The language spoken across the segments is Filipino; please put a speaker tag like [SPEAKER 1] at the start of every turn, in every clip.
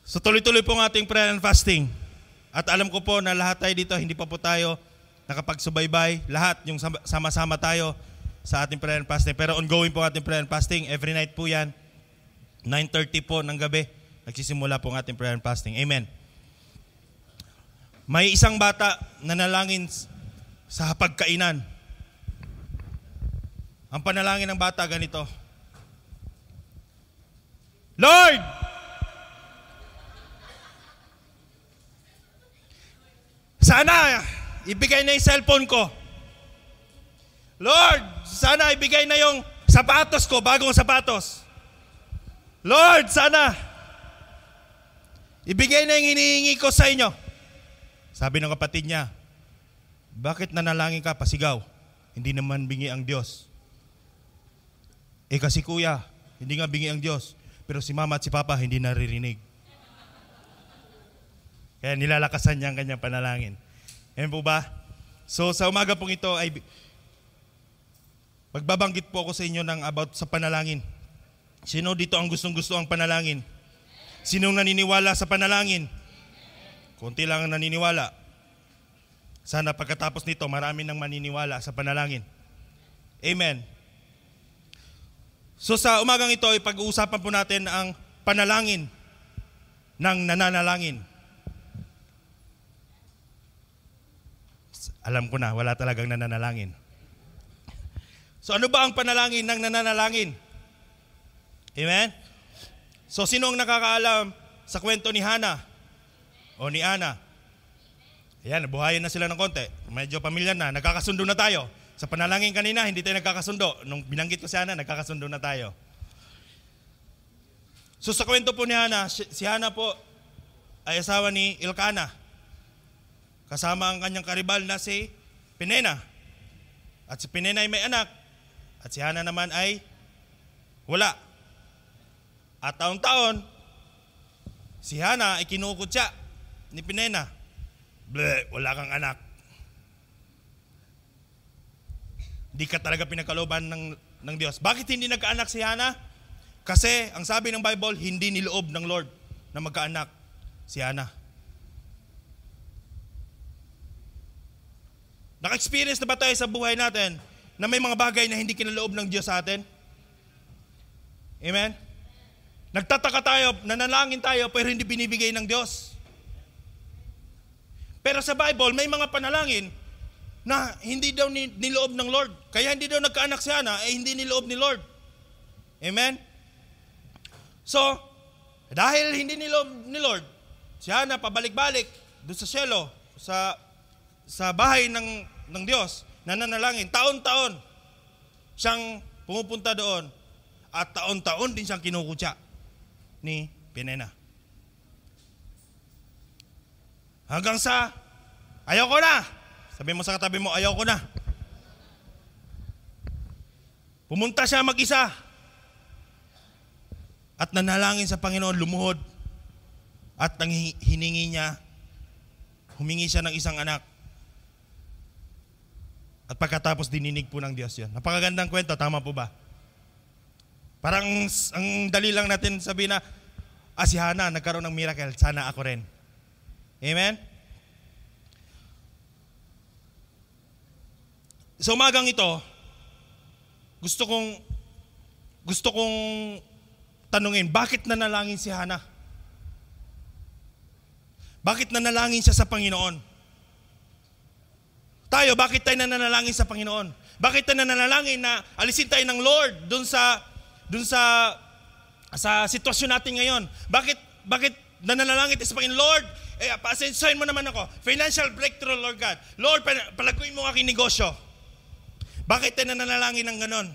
[SPEAKER 1] So tuloy-tuloy po ang ating prayer and fasting. At alam ko po na lahat tayo dito, hindi pa po tayo nakapagsubaybay. Lahat yung sama-sama tayo sa ating prayer and fasting. Pero ongoing po ang ating prayer and fasting. Every night po yan. 9:30 po ng gabi. Nagsisimula po ang ating prayer and fasting. Amen. May isang bata na nalangin sa hapagkainan. Ang panalangin ng bata ganito. Lord! Sana ibigay na yung cellphone ko. Lord, sana ibigay na yung sapatos ko, bagong sapatos. Lord, sana ibigay na yung hinihingi ko sa inyo. Sabi ng kapatid niya, bakit nanalangin ka, pasigaw? Hindi naman bingi ang Diyos. Kasi kuya, hindi nga bingi ang Diyos. Pero si mama at si papa hindi naririnig. Kaya nilalakasan niya ang kanyang panalangin. Ayan po ba? So sa umaga pong ito ay magbabanggit po ako sa inyo ng about sa panalangin. Sino dito ang gustong-gusto ang panalangin? Sinong naniniwala sa panalangin? Kunti lang ang naniniwala. Sana pagkatapos nito marami nang maniniwala sa panalangin. Amen. So sa umagang ito ay pag-uusapan po natin ang panalangin ng nananalangin. Alam ko na, wala talagang nananalangin. So ano ba ang panalangin ng nananalangin? Amen? So sino ang nakakaalam sa kwento ni Hana o ni Ana? Ayan, nabuhayan na sila ng konti. Medyo pamilya na, nagkakasundo na tayo. Sa panalangin kanina, hindi tayo nagkakasundo. Nung binanggit ko si Hana, nagkakasundo na tayo. So sa kwento po ni Hana, si Hana po ay asawa ni Elkanah. Kasama ang kanyang karibal na si Penina. At si Penina ay may anak. At si Hana naman ay wala. At taon-taon, si Hana ay kinukutya ni Penina. Wala kang anak. Di ka talaga pinagkalooban ng Diyos. Bakit hindi nagkaanak si Hana? Kasi ang sabi ng Bible, hindi niloob ng Lord na magkaanak si Hana. Naka-experience na ba tayo sa buhay natin na may mga bagay na hindi kinaloob ng Diyos sa atin? Amen? Nagtataka tayo, nanalangin tayo pero hindi binibigay ng Diyos. Pero sa Bible, may mga panalangin na hindi daw niloob ng Lord. Kaya hindi daw nagkaanak si Hana, hindi niloob ni Lord. Amen? So, dahil hindi niloob ni Lord, si Hana pabalik-balik doon sa cielo, sa bahay ng Diyos, nananalangin, taon-taon siyang pumupunta doon at taon-taon din siyang kinukutya ni Penina. Hanggang sa, ayaw ko na. Sabi mo sa katabi mo, ayaw ko na. Pumunta siya mag-isa at nanalangin sa Panginoon, lumuhod at nang hiningi niya, humingi siya ng isang anak. At pagkatapos dininig po ng Diyos yun. Napakagandang kwento, tama po ba? Parang ang dali lang natin sabihin na, si Hana nagkaroon ng miracle, sana ako rin. Amen? Sa umagang ito, gusto kong tanungin, bakit nanalangin si Hana? Bakit nanalangin siya sa Panginoon? Tayo, bakit tayo nananalangin sa Panginoon? Bakit tayo nananalangin na alisin tayo ng Lord dun sa sitwasyon natin ngayon? Bakit nananalangin tayo sa Panginoon? Lord, pasensahin mo naman ako. Financial breakthrough, Lord God. Lord, palaguin mo aking negosyo. Bakit tayo nananalangin ng ganon?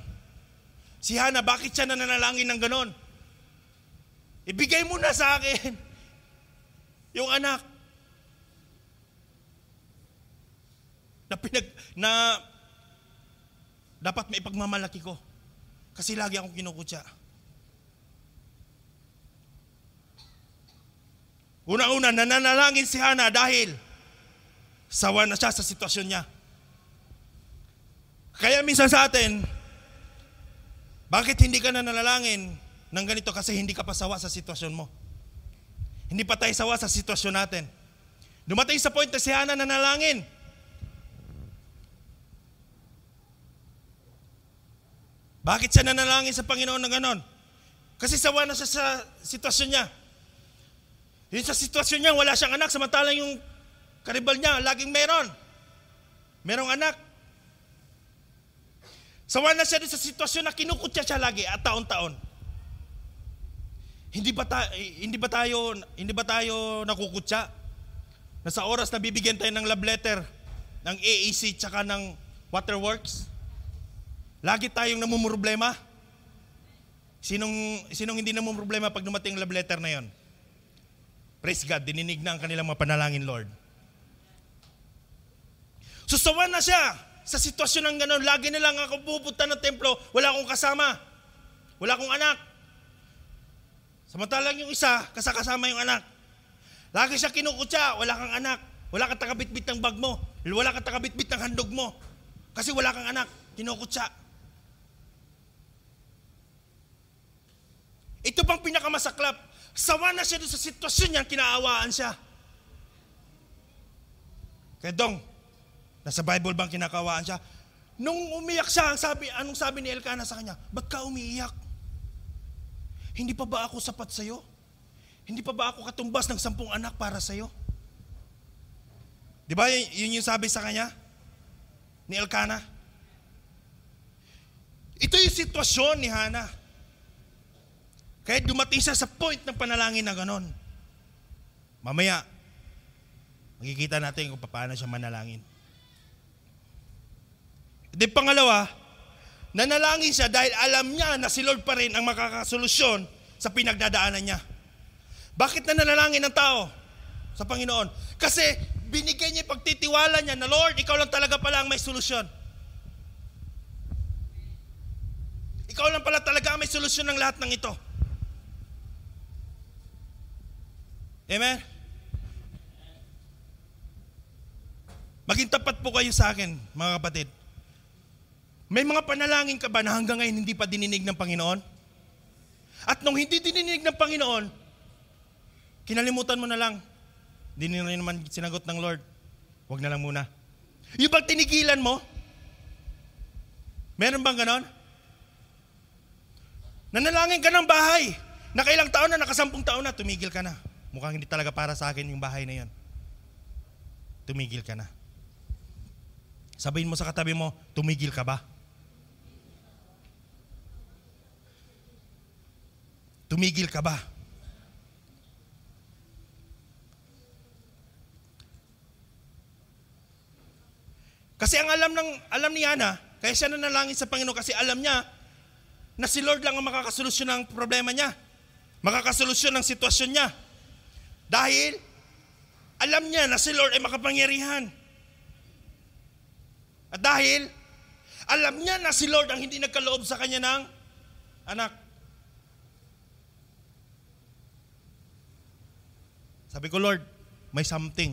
[SPEAKER 1] Si Hana, bakit siya nananalangin ng ganon? Ibigay mo na sa akin yung anak. Na dapat maipagmamalaki ko. Kasi lagi akong kinukutya. Una-una, nananalangin si Hana dahil sawa na siya sa sitwasyon niya. Kaya minsan sa atin, bakit hindi ka nananalangin ng ganito? Kasi hindi ka pa sawa sa sitwasyon mo. Hindi pa tayo sawa sa sitwasyon natin. Dumating sa point na si Hana nanalangin. Bakit siya nanalangin sa Panginoon na ganon? Kasi sawa na siya sa sitwasyon niya. Yung sa sitwasyon niya, wala siyang anak, samantalang yung karibal niya, laging merong anak. Sawa na siya sa sitwasyon na kinukutya siya lagi at taon-taon. Hindi ba tayo nakukutya? Na sa oras na bibigyan tayo ng love letter ng AAC tsaka ng Waterworks, lagi tayong namumroblema. Sinong hindi namumroblema pag dumating ang love letter na yon? Praise God, dininig na ang kanilang mga panalangin, Lord. So sawa na siya sa sitwasyon ng gano'n. Lagi na lang ako pupunta ng templo, wala akong kasama. Wala akong anak. Samantalang yung isa, kasama yung anak. Lagi siya kinukutya, wala kang anak. Wala kang takabitbit ng bag mo. Wala kang takabitbit ng handog mo. Kasi wala kang anak, kinukutya. Ito pang pinakamasaklap. Sawa na siya doon sa sitwasyon niya, kinaawaan siya. Kaya Dong, nasa Bible bang kinakaawaan siya? Nung umiyak siya, anong sabi ni Elkanah sa kanya? Ba't ka umiiyak? Hindi pa ba ako sapat sa'yo? Hindi pa ba ako katumbas ng 10 anak para sa'yo? Di ba yun yung sabi sa kanya? Ni Elkanah? Ito yung sitwasyon ni Hana. Kaya dumating siya sa point ng panalangin na ganon. Mamaya, makikita natin kung paano siya manalangin. Di pangalawa, nanalangin siya dahil alam niya na si Lord pa rin ang makakasolusyon sa pinagdadaanan niya. Bakit nanalangin ng tao sa Panginoon? Kasi binigay niya pagtitiwala niya na Lord, ikaw lang talaga pala ang may solusyon. Ikaw lang pala talaga ang may solusyon ng lahat ng ito. Amen? Maging tapat po kayo sa akin, mga kapatid. May mga panalangin ka ba na hanggang ngayon hindi pa dininig ng Panginoon? At nung hindi dininig ng Panginoon, kinalimutan mo na lang. Hindi na naman sinagot ng Lord. Huwag na lang muna. Yung bang tinigilan mo? Meron bang ganon? Nanalangin ka ng bahay. Nakailang taon na, nakasampung taon na, tumigil ka na. Mukhang hindi talaga para sa akin yung bahay na yon. Tumigil ka na. Sabihin mo sa katabi mo, tumigil ka ba? Tumigil ka ba? Kasi ang alam ni Hana, kaya siya nanalangin sa Panginoon kasi alam niya na si Lord lang ang makakasolusyon ng problema niya. Makakasolusyon ng sitwasyon niya. Dahil alam niya na si Lord ay makapangyarihan. At dahil alam niya na si Lord ang hindi nagkaloob sa kanya ng anak. Sabi ko, Lord, may something.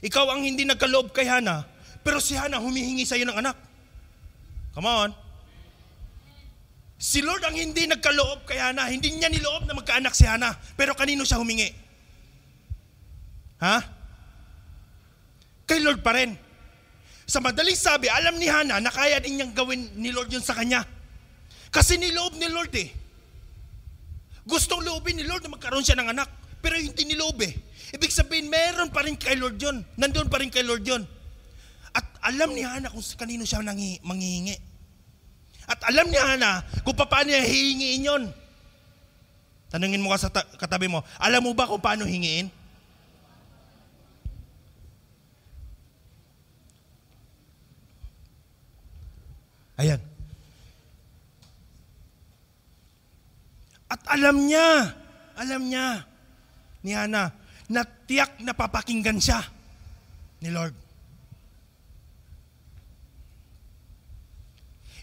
[SPEAKER 1] Ikaw ang hindi nagkaloob kay Hana, pero si Hana humihingi sa iyo ng anak. Come on. Si Lord ang hindi nagkaloob kay Hana. Hindi niya niloob na magkaanak si Hana. Pero kanino siya humingi? Ha? Kay Lord pa rin. Sa madaling sabi, alam ni Hana na kaya din niyang gawin ni Lord yun sa kanya. Kasi niloob ni Lord eh. Gustong loobin ni Lord na magkaroon siya ng anak. Pero hindi niloob eh. Ibig sabihin, meron pa rin kay Lord yun. Nandun pa rin kay Lord yun. At alam ni Hana kung kanino siya manghihingi. At alam ni Hana kung paano niya hihingiin yun. Tanungin mo ka sa katabi mo, alam mo ba kung paano hingiin? Ayan. At alam niya ni Hana na tiyak na papakinggan siya ni Lord.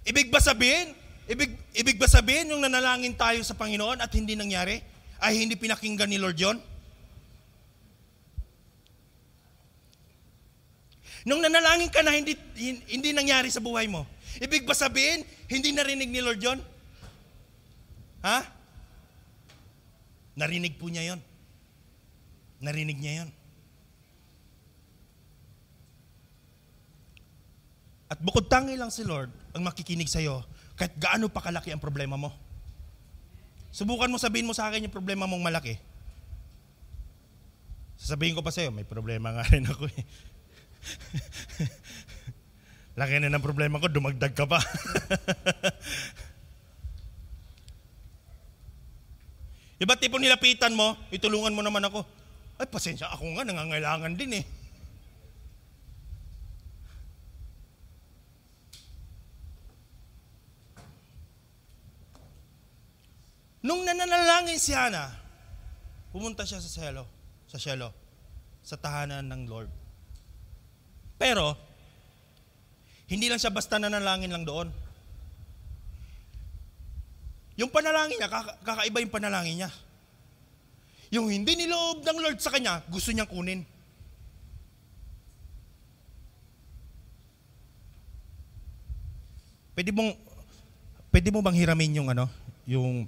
[SPEAKER 1] Ibig ba sabihin yung nanalangin tayo sa Panginoon at hindi nangyari, ay hindi pinakinggan ni Lord yon? Nung nanalangin ka na hindi nangyari sa buhay mo, ibig ba sabihin, hindi narinig ni Lord yon? Ha? Narinig po niya yon. Narinig niya yun. At bukod tangi lang si Lord ang makikinig sa'yo kahit gaano pa kalaki ang problema mo. Subukan mo sabihin mo sa akin yung problema mong malaki. Sasabihin ko pa sa'yo, may problema nga rin ako eh. Laki na ng problema ko, dumagdag ka pa. Iba't tipo nilapitan mo, itulungan mo naman ako. Ay, pasensya, ako nga, nangangailangan din eh. Nung nananalangin si Hana, pumunta siya sa cielo, sa tahanan ng Lord. Pero, hindi lang siya basta nanalangin lang doon. Yung panalangin niya, kakaiba yung panalangin niya. Yung hindi niloob ng Lord sa kanya, gusto niyang kunin. Pwede mo bang hiramin yung yung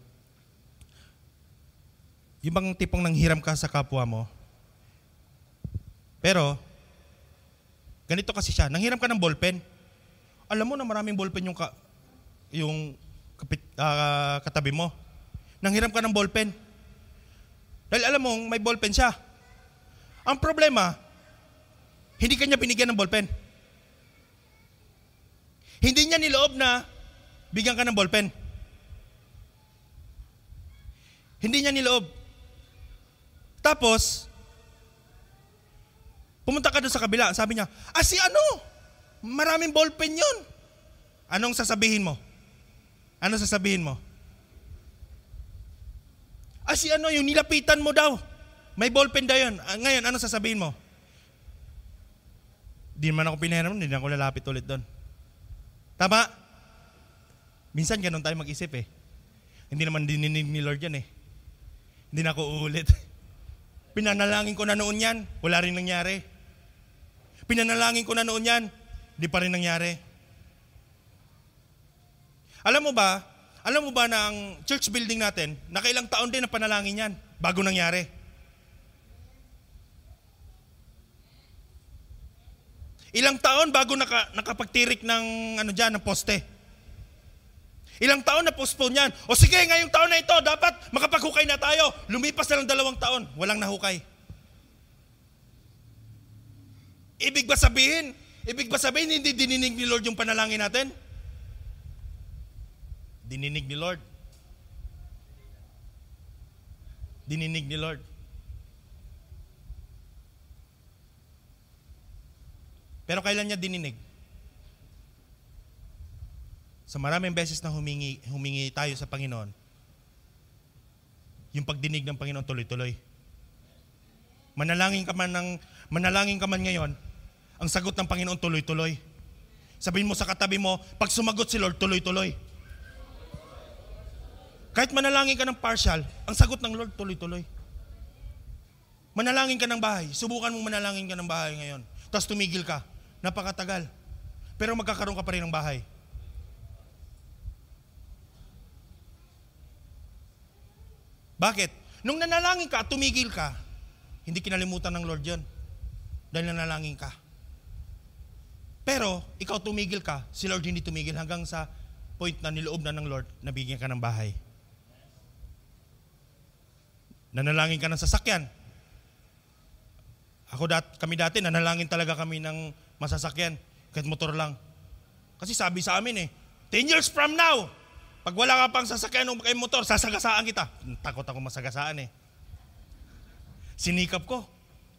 [SPEAKER 1] bang tipong nanghiram ka sa kapwa mo? Pero, ganito kasi siya, nanghiram ka ng ballpen. Alam mo na maraming ballpen yung katabi mo. Nanghiram ka ng ballpen. Dahil alam mo, may ballpen siya. Ang problema, hindi kanya binigyan ng ballpen. Hindi niya niloob na bigyan ka ng ballpen. Hindi niya niloob. Tapos, pumunta ka doon sa kabila. Sabi niya, si ano? Maraming ballpen yun. Anong sasabihin mo? Ano sasabihin mo? Si ano, yung nilapitan mo daw. May ballpen daw yun. Ngayon, ano sasabihin mo? Di naman ako pinahiram, hindi na ako lalapit ulit doon. Tama? Minsan ganun tayo mag-isip eh. Hindi naman dininig ni Lord yan eh. Hindi na ako uulit. Pinanalangin ko na noon yan, wala rin nangyari. Pinanalangin ko na noon yan, di pa rin nangyari. Alam mo ba na ang church building natin, nakailang taon din ang panalangin yan, bago nangyari. Ilang taon bago nakapagtirik ng ng poste. Ilang taon na postpone yan. O sige, ngayong taon na ito, dapat makapaghukay na tayo. Lumipas na lang 2 taon, walang nahukay. Ibig ba sabihin, hindi dininig ni Lord yung panalangin natin? Dininig ni Lord. Dininig ni Lord. Pero kailan niya dininig? Sa maraming beses na humingi tayo sa Panginoon, yung pagdinig ng Panginoon tuloy-tuloy. Manalangin ka man ngayon, ang sagot ng Panginoon tuloy-tuloy. Sabihin mo sa katabi mo, pag sumagot si Lord, tuloy-tuloy. Kahit manalangin ka ng partial, ang sagot ng Lord tuloy-tuloy. Manalangin ka ng bahay, subukan mong manalangin ka ng bahay ngayon. Tapos tumigil ka, napakatagal. Pero magkakaroon ka pa rin ng bahay. Bakit? Nung nanalangin ka at tumigil ka, hindi kinalimutan ng Lord yun. Dahil nanalangin ka. Pero, ikaw tumigil ka, si Lord hindi tumigil hanggang sa point na niloob na ng Lord na bigyan ka ng bahay. Nanalangin ka ng sasakyan. Kami dati, nanalangin talaga kami ng masasakyan, kahit motor lang. Kasi sabi sa amin 10 years from now, pag wala ka pang sasakyan o kay motor, sasagasaan kita. Takot ako masagasaan Sinikap ko.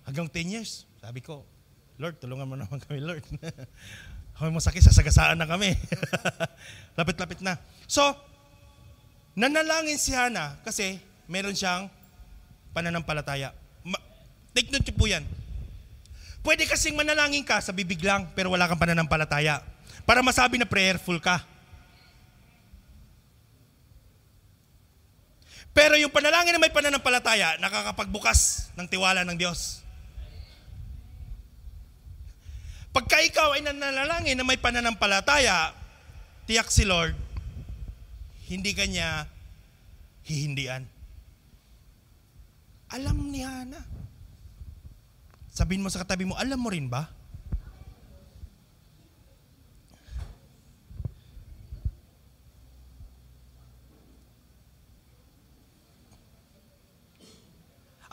[SPEAKER 1] Hanggang 10 years. Sabi ko, Lord, tulungan mo naman kami, Lord. Kami masakit, sasagasaan na kami. Lapit-lapit na. So, nanalangin si Hana kasi meron siyang pananampalataya. Take note po yan. Pwede kasing manalangin ka sa bibig lang, pero wala kang pananampalataya. Para masabi na prayerful ka. Pero yung panalangin na may pananampalataya, nakakapagbukas ng tiwala ng Diyos. Pagka ikaw ay nanalangin na may pananampalataya, tiyak si Lord, hindi kanya hihindian. Alam ni Hana. Sabihin mo sa katabi mo, alam mo rin ba?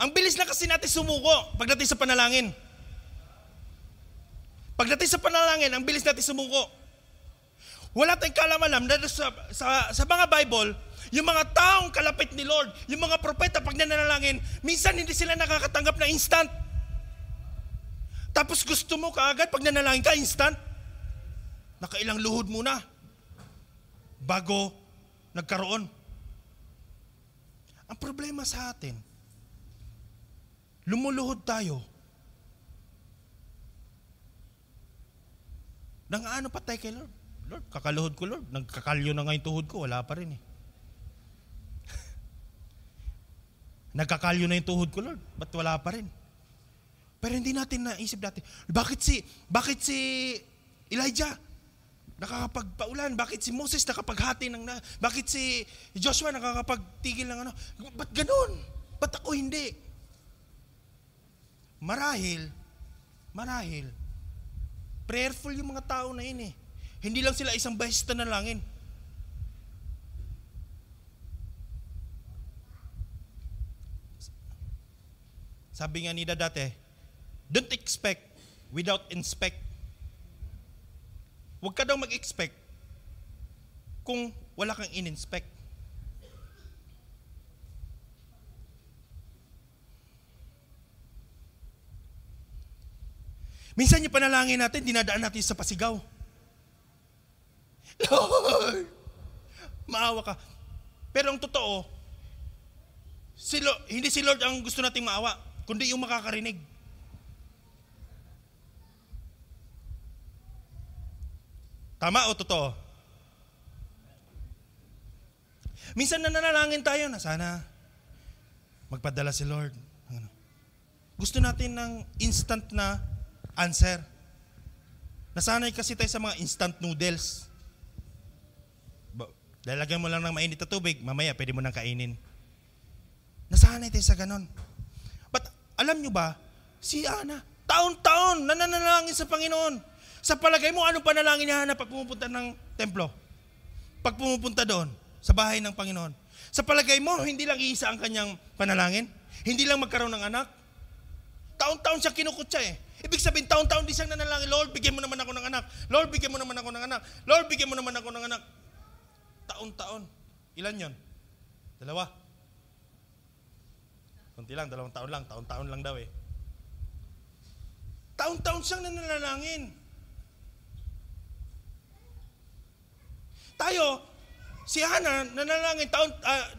[SPEAKER 1] Ang bilis na kasi natin sumuko pagdating sa panalangin. Pagdating sa panalangin, ang bilis natin sumuko. Wala tayong kaalam-alam na sa mga Bible, yung mga taong kalapit ni Lord, yung mga propeta pag nanalangin, minsan hindi sila nakakatanggap na instant. Tapos gusto mo kaagad pag nanalangin ka, instant. Nakailang luhod muna bago nagkaroon. Ang problema sa atin, lumuluhod tayo. Nang-ano pa tayo kay Lord? Lord, kakaluhod ko, Lord. Nagkakalyo na nga yung tuhod ko, wala pa rin eh. Nagkakalyo na yung tuhod ko, Lord. Ba't wala pa rin? Pero hindi natin naisip dati, bakit si Elijah nakakapagpaulan? Bakit si Moses nakapaghati bakit si Joshua nakakapagtigil ng ano? Ba't ganun? Ba't ako hindi? Marahil, prayerful yung mga tao na yun eh. Hindi lang sila isang beses nanalangin. Sabi nga nila dati, don't expect without inspect. Huwag ka daw mag-expect kung wala kang in-inspect. Minsan yung panalangin natin, dinadaan natin sa pasigaw. Lord, maawa ka. Pero ang totoo, hindi si Lord ang gusto nating maawa, kundi yung makakarinig. Tama o totoo? Minsan nananalangin tayo na sana magpadala si Lord. Gusto natin ng instant na answer. Nasanay kasi tayo sa mga instant noodles. Lalagyan mo lang ng mainit na tubig, mamaya pwede mo nang kainin. Nasanay tayo sa ganon. But alam nyo ba, si Ana, taon-taon nananalangin sa Panginoon. Sa palagay mo, ano panalangin ni Hana pag pumupunta ng templo? Pag pumupunta doon, sa bahay ng Panginoon. Sa palagay mo, hindi lang iisa ang kanyang panalangin? Hindi lang magkaroon ng anak? Taon-taon siya kinukutsa eh. Ibig sabihin, taon-taon di siyang nanalangin, Lord, bigyan mo naman ako ng anak. Lord, bigyan mo naman ako ng anak. Lord, bigyan mo naman ako ng anak. Taon-taon. Ilan yon? 2. Kunti lang, 2 taon lang. Taon-taon lang daw eh. Taon-taon siyang nanalangin. Tayo, si Hana, nanalangin,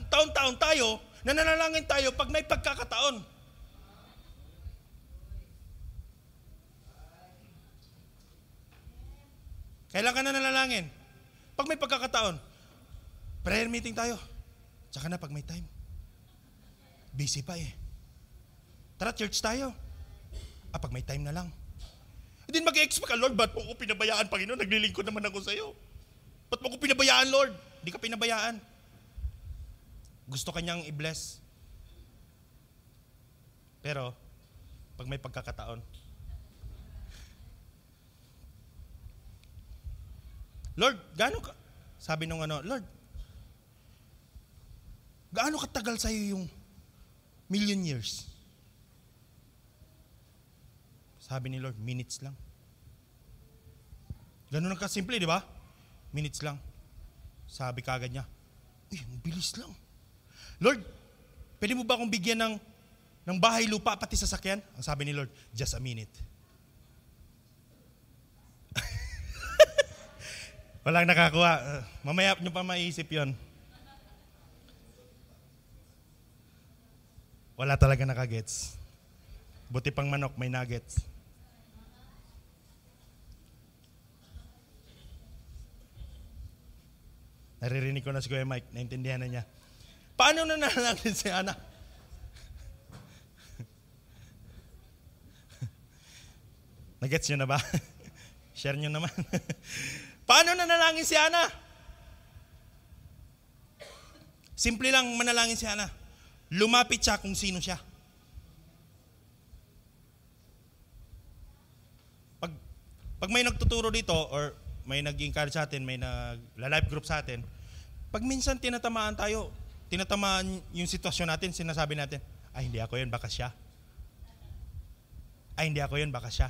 [SPEAKER 1] taon-taon tayo, nanalangin tayo pag may pagkakataon. Kailan ka nanalangin? Pag may pagkakataon. Prayer meeting tayo. Tsaka na pag may time. Busy pa eh. Tara, church tayo. Pag may time na lang. Hindi mag-expect ka, Lord, ba't mo ko pinabayaan, Panginoon? Naglilingkod naman ako sa'yo. Ba't mo ko pinabayaan, Lord? Hindi ka pinabayaan. Gusto kanyang i-bless. Pero, pag may pagkakataon, Lord, gaano ka? Sabi nung Lord, gaano katagal sa'yo yung million years? Sabi ni Lord, minutes lang. Ganun ang kasimple, di ba? Minutes lang. Sabi kagad niya, ang bilis lang. Lord, pwede mo ba akong bigyan ng bahay, lupa, pati sasakyan? Ang sabi ni Lord, just a minute. Walang nakakuha. Mamaya nyo pa maisip yon. Wala talaga nakagets. Buti pang manok, may nuggets. Naririnig ko na si Kuya Mike, naintindihan na niya. Paano nanalangin si Ana? Nagets nyo na ba? Share nyo naman. Paano nanalangin si Ana? Simple lang manalangin si Ana. Lumapit siya kung sino siya. Pag may nagtuturo dito or may nag-encourage sa atin, may nag-live group sa atin, pag minsan tinatamaan tayo, tinatamaan yung sitwasyon natin, sinasabi natin, ay hindi ako yun, baka siya. Ay hindi ako yun, baka siya.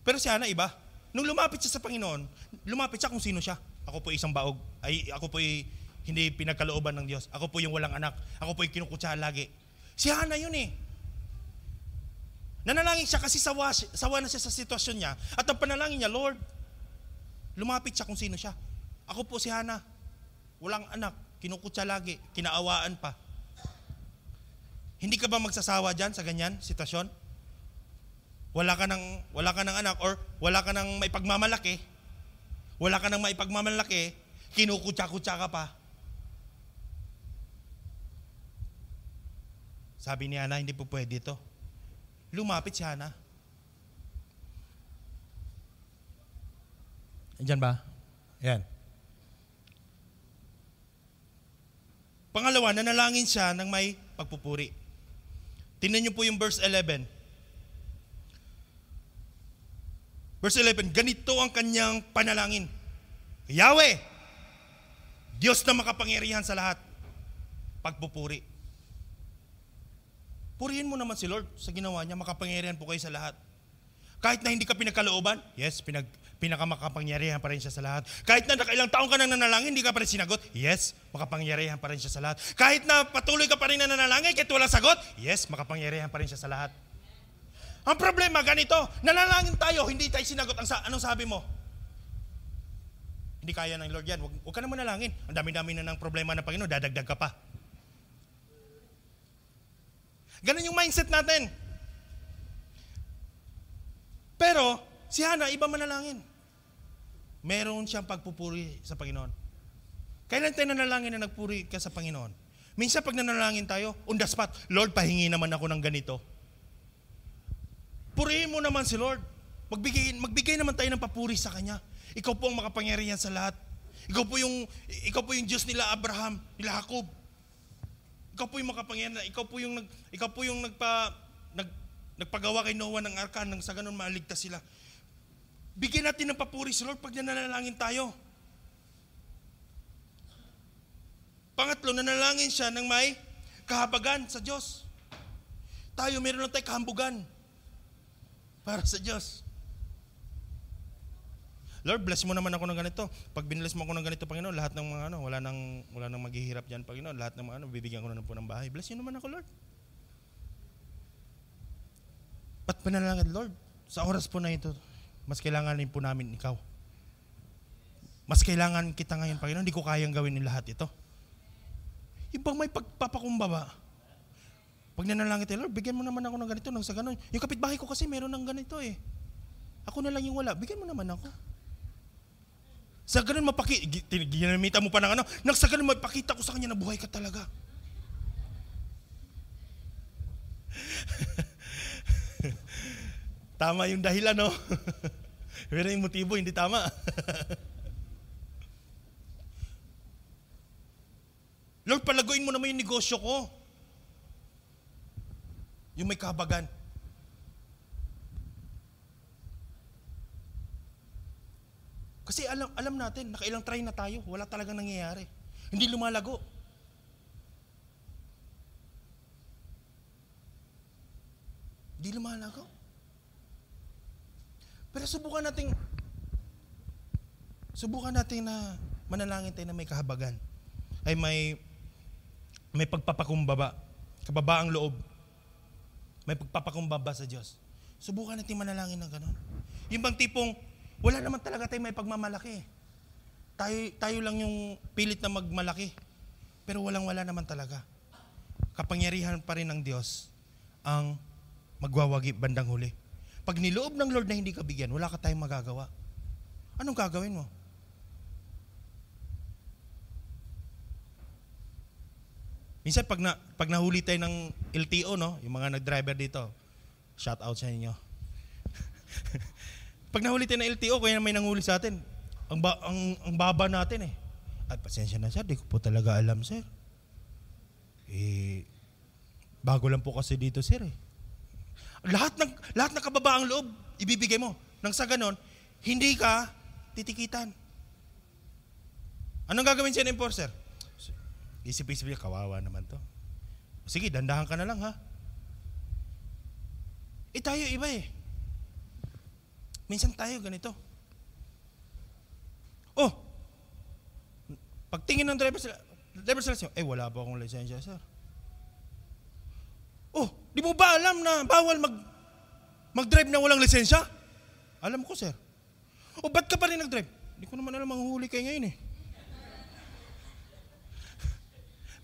[SPEAKER 1] Pero siya na iba. Nung lumapit siya sa Panginoon, lumapit siya kung sino siya. Ako po isang baog. Ako po hindi pinagkalooban ng Diyos. Ako po yung walang anak. Ako po yung kinukutsahan lagi. Si Hana yun eh. Nanalangin siya kasi sawa na siya sa sitwasyon niya. At ang panalangin niya, Lord, lumapit siya kung sino siya. Ako po si Hana. Walang anak. Kinukutsa lagi. Kinaawaan pa. Hindi ka ba magsasawa dyan sa ganyan sitwasyon? Wala ka ng anak or wala ka ng maipagmamalaki. Wala ka ng maipagmamalaki. Kinukutsa-kutsa ka pa. Sabi ni Hana, hindi po pwede ito. Lumapit si Hana. Diyan ba? Yan. Pangalawa, nanalangin siya ng may pagpupuri. Tingnan niyo po yung verse 11. Verse 11, ganito ang kanyang panalangin. Yahweh, Diyos na makapangyarihan sa lahat, pagpupuri. Purihin mo naman si Lord sa ginawa niya, makapangyarihan po kayo sa lahat. Kahit na hindi ka pinagkalooban, yes, pinakamakapangyarihan pa rin siya sa lahat. Kahit na nakailang taong ka nang nanalangin, hindi ka pa rin sinagot, yes, makapangyarihan pa rin siya sa lahat. Kahit na patuloy ka pa rin na nanalangin, kahit walang sagot, yes, makapangyarihan pa rin siya sa lahat. Ang problema, ganito, nanalangin tayo, hindi tayo sinagot. Anong sabi mo? Hindi kaya ng Lord yan, huwag ka na manalangin. Ang dami-dami na ng problema ng Panginoon, dadagdag ka pa. Ganun yung mindset natin. Pero, si Hana, iba manalangin. Meron siyang pagpupuri sa Panginoon. Kailan tayo nanalangin na nagpuri ka sa Panginoon? Minsan pag nanalangin tayo, on the spot, Lord, pahingi naman ako ng ganito. Purihin mo naman si Lord. Magbigay naman tayo ng papuri sa Kanya. Ikaw po ang makapangyarihan sa lahat. Ikaw po yung Diyos nila Abraham, nila Jacob. Ikaw po yung makapangyarihan. Ikaw po yung nagpagawa kay Noah ng arka nang sa ganun maaligtas sila. Bigyan natin ng papuri si Lord pag nanalangin tayo. Pangatlo, nanalangin siya ng may kahabagan sa Diyos. Tayo, meron lang tayo kahambugan para sa Diyos. Lord, bless mo naman ako ng ganito. Pag binbless mo ako ng ganito, Panginoon, lahat ng mga wala nang maghihirap diyan, Panginoon. Lahat ng mga bibigyan ko na po ng bahay. Bless niyo naman ako, Lord. Ba't panalangin, Lord? Sa oras po na ito, mas kailangan po namin ikaw. Mas kailangan kita ngayon, Panginoon. Hindi ko kayang gawin ng lahat ito. Ibang may pagpapakumbaba. Pag nanalangin tayo, Lord, bigyan mo naman ako ng ganito, nang sa ganun. Yung kapitbahay ko kasi meron ng ganito eh. Ako na lang yung wala. Bigyan mo naman ako. Sa ganun ginamita mo pa ng nang sa ganun mapakita ko sa kanya na buhay ka talaga. Tama yung dahilan, no? Pero yung motibo, hindi tama. Lord, palaguin mo naman yung negosyo ko. Yung may kahabagan. Kasi alam natin, nakailang try na tayo, wala talagang nangyayari. Hindi lumalago. Hindi lumalago. Pero subukan natin na manalangin tayo na may kahabagan. Ay may pagpapakumbaba. Kababaang loob. May pagpapakumbaba sa Diyos. Subukan natin manalangin ng gano'n. Yung bang tipong, wala naman talaga tayo may pagmamalaki. Tayo lang yung pilit na magmalaki. Pero walang-wala naman talaga. Kapangyarihan pa rin ng Diyos ang magwawagi bandang huli. Pag niloob ng Lord na hindi ka bigyan, wala ka tayong magagawa. Anong gagawin mo? Minsan pag nahuli tayo ng LTO, no? Yung mga nag-driver dito, shout out sa inyo. Pag nahuli tayo ng LTO, kaya may nanghuli sa atin, ang baba natin eh. Ay, pasensya na sir, di ko po talaga alam sir. Bago lang po kasi dito sir eh. Lahat ng kababaang loob, ibibigay mo. Nang sa ganon, hindi ka titikitan. Anong gagawin siya ng enforcer? Isip-isip niya, kawawa naman to. Sige, dandahan ka na lang ha. Tayo iba eh. Minsan tayo ganito. Pagtingin ng driver sila, wala pa akong lisensya, sir. Di mo ba alam na bawal mag-drive na walang lisensya? Alam ko, sir. Ba't ka pa rin nag-drive? Hindi ko naman alam, manghuli kayo ngayon eh.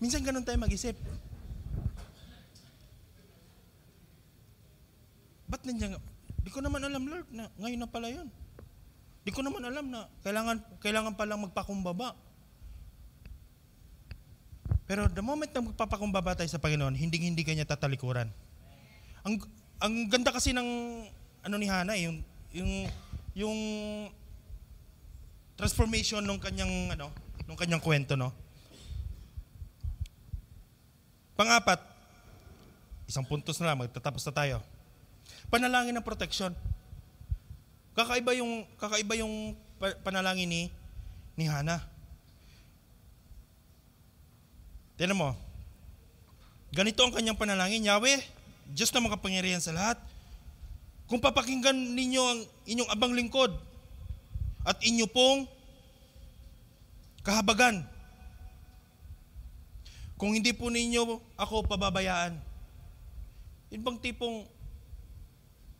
[SPEAKER 1] Minsan ganun tayo mag-isip. Ba't nandiyan? Di ko naman alam, Lord, na ngayon na pala yun. Di ko naman alam na kailangan palang magpakumbaba. Pero the moment na magpapakumbaba tayo sa Panginoon, hindi kanya tatalikuran. Ang ganda kasi ng ni Hana, yung transformation nung kanyang kwento, no. Pang-apat, isang puntos na lang, magtatapos na tayo. Panalangin ng protection. Kakaiba yung panalangin ni Hana. Tignan mo, ganito ang kanyang panalangin, Yahweh, Diyos na makapangyarihan sa lahat. Kung papakinggan ninyo ang inyong abang lingkod at inyo pong kahabagan, kung hindi po ninyo ako pababayaan, yun bang tipong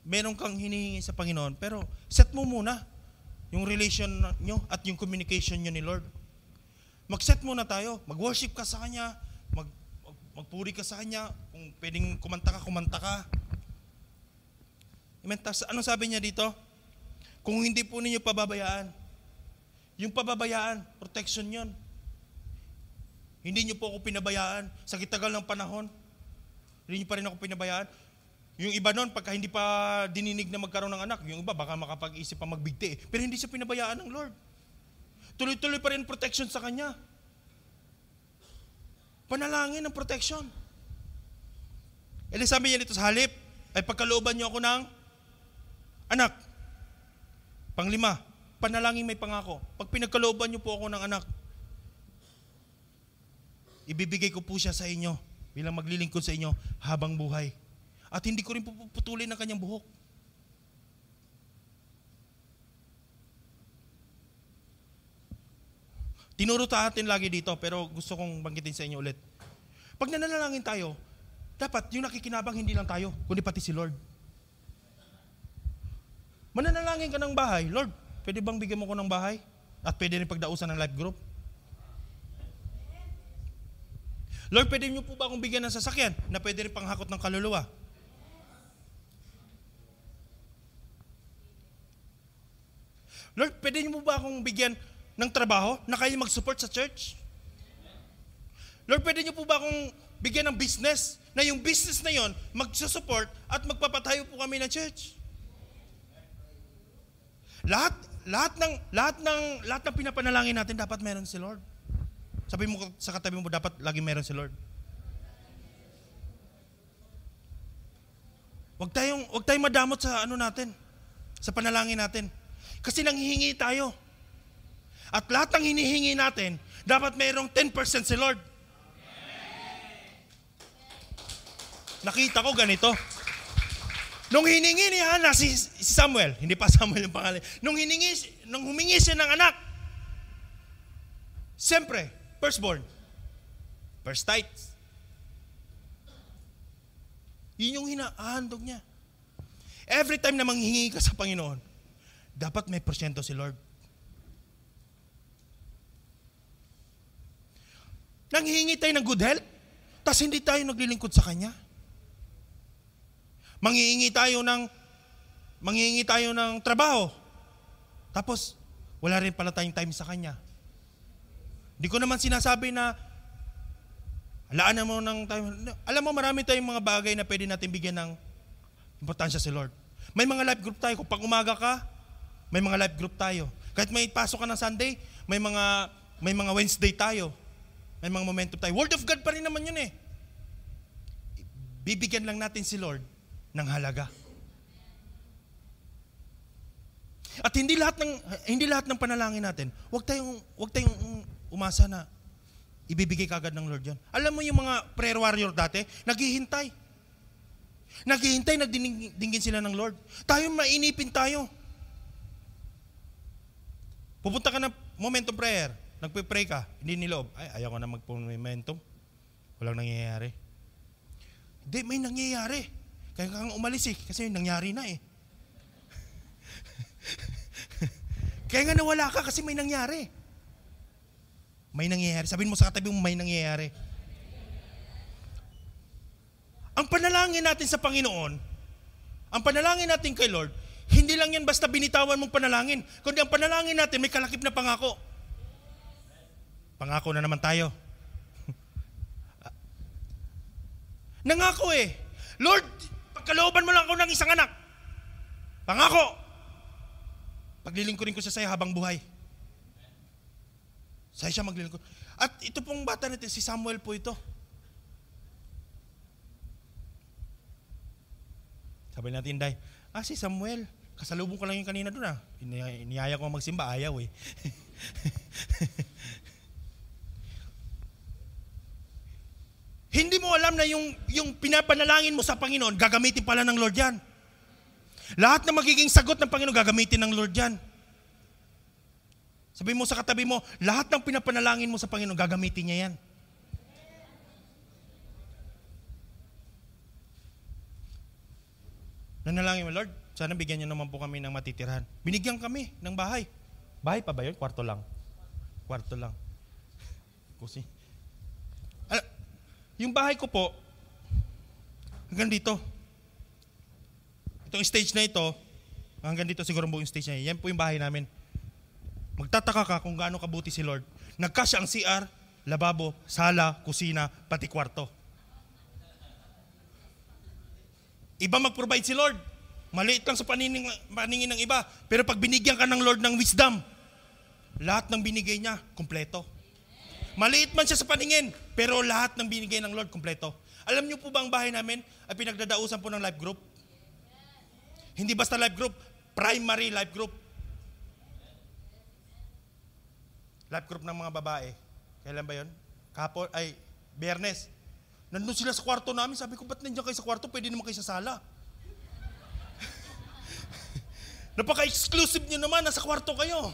[SPEAKER 1] meron kang hinihingi sa Panginoon, pero set mo muna yung relation nyo at yung communication nyo ni Lord. Mag-set muna tayo, mag-worship ka sa Kanya, magpuri ka sa Kanya, kung pwedeng kumanta ka. Amen. Anong sabi niya dito? Kung hindi po ninyo pababayaan, yung pababayaan, protection yon. Hindi niyo po ako pinabayaan sa kitagal ng panahon. Hindi niyo pa rin ako pinabayaan. Yung iba nun, pagka hindi pa dininig na magkaroon ng anak, yung iba baka makapag-isip pa magbigti. Pero hindi siya pinabayaan ng Lord. Tuloy-tuloy pa rin protection sa Kanya. Panalangin ng protection. Sabi niya dito sa halip, ay pagkalooban niyo ako ng anak. Panglima, panalangin may pangako. Pag pinagkalooban niyo po ako ng anak, ibibigay ko po siya sa inyo bilang maglilingkod sa inyo habang buhay. At hindi ko rin puputulin ang kanyang buhok. Tinuro sa atin lagi dito, pero gusto kong banggitin sa inyo ulit. Pag nananalangin tayo, dapat yung nakikinabang hindi lang tayo, kundi pati si Lord. Mananalangin ka ng bahay, Lord, pwede bang bigyan mo ko ng bahay? At pwede rin pagdausan ng life group? Lord, pwede niyo po ba akong bigyan ng sasakyan na pwede rin panghakot ng kaluluwa? Lord, pwede niyo po ba akong bigyan ng trabaho na kaya mag-support sa church? Lord, pwede niyo po ba akong bigyan ng business na yung business na yon magsusupport at magpapatayo po kami ng church? Lahat ng pinapanalangin natin dapat meron si Lord. Sabi mo sa katabi mo, dapat lagi meron si Lord. Huwag tayong madamot sa natin, sa panalangin natin. Kasi nanghihingi tayo. At lahat ng hinihingi natin, dapat mayroong 10% si Lord. Nakita ko ganito. Nung hiningi ni Hana si Samuel, hindi pa Samuel yung pangalan, nung humingi siya ng anak, siyempre, firstborn, first tithes. Yun yung hinahandog niya. Every time na manghingi ka sa Panginoon, dapat may porsyento si Lord. Nanghihingi tayo ng good health, tas hindi tayo naglilingkod sa Kanya. Manghihingi tayo ng trabaho, tapos wala rin pala tayong time sa Kanya. Hindi ko naman sinasabi na alaanan mo ng time. Alam mo, marami tayong mga bagay na pwede natin bigyan ng importansya si Lord. May mga life group tayo. Kung pag umaga ka, may mga life group tayo. Kahit may pasok ka ng Sunday, may mga Wednesday tayo. May mga momentum tayo. Word of God pa rin naman yun eh. Bibigyan lang natin si Lord ng halaga. At hindi lahat ng panalangin natin, wag tayong umasa na ibibigay kagad ng Lord 'yan. Alam mo yung mga prayer warrior dati, naghihintay. Naghihintay na dinggin sila ng Lord. Tayo mainipin tayo. Pupunta ka ng momentum prayer, nagpe-pray ka, hindi niloob. Ay, ayaw ko na mag-momentum. Walang nangyayari. Hindi, may nangyayari. Kaya kang umalis kasi nangyari na Kaya nga nawala ka kasi may nangyari. May nangyayari. Sabihin mo sa katabi mo, may nangyayari. Ang panalangin natin sa Panginoon, ang panalangin natin kay Lord, hindi lang yan basta binitawan mong panalangin, kundi ang panalangin natin may kalakip na pangako. Pangako na naman tayo. Nangako Lord, pagkalooban mo lang ako ng isang anak. Pangako. Paglilingkurin ko siya habang buhay. Sa'yo siya maglilingkod. At ito pong bata natin, si Samuel po ito. Sabi natin, Day, si Samuel, kasalubong ko lang yung kanina doon Iniyaya ko magsimba, ayaw Hindi mo alam na yung pinapanalangin mo sa Panginoon, gagamitin pala ng Lord yan. Lahat na magiging sagot ng Panginoon, gagamitin ng Lord yan. Sabi mo sa katabi mo, lahat ng pinapanalangin mo sa Panginoon, gagamitin niya yan. Nanalangin mo, Lord, sana bigyan niyo naman po kami ng matitirhan. Binigyan kami ng bahay. Bahay pa ba yun? Kwarto lang. Kwarto lang. Kasi, yung bahay ko po, hanggang dito. Itong stage na ito, hanggang dito siguro buong stage na yan po yung bahay namin. Magtataka ka kung gaano kabuti si Lord. Nagkasya ang CR, lababo, sala, kusina, pati kwarto. Iba mag-provide si Lord. Maliit lang sa paningin ng iba. Pero pag binigyan ka ng Lord ng wisdom, lahat ng binigay niya, kumpleto. Maliit man siya sa paningin, pero lahat ng binigay ng Lord, kumpleto. Alam niyo po ba ang bahay namin ay pinagdadausan po ng life group? Hindi basta life group, primary life group. Life group ng mga babae. Kailan ba yun? Biyernes. Nandun sila sa kwarto namin. Sabi ko, ba't nandiyan kayo sa kwarto? Pwede naman kayo sa sala. Napaka-exclusive nyo naman. Nasa kwarto kayo.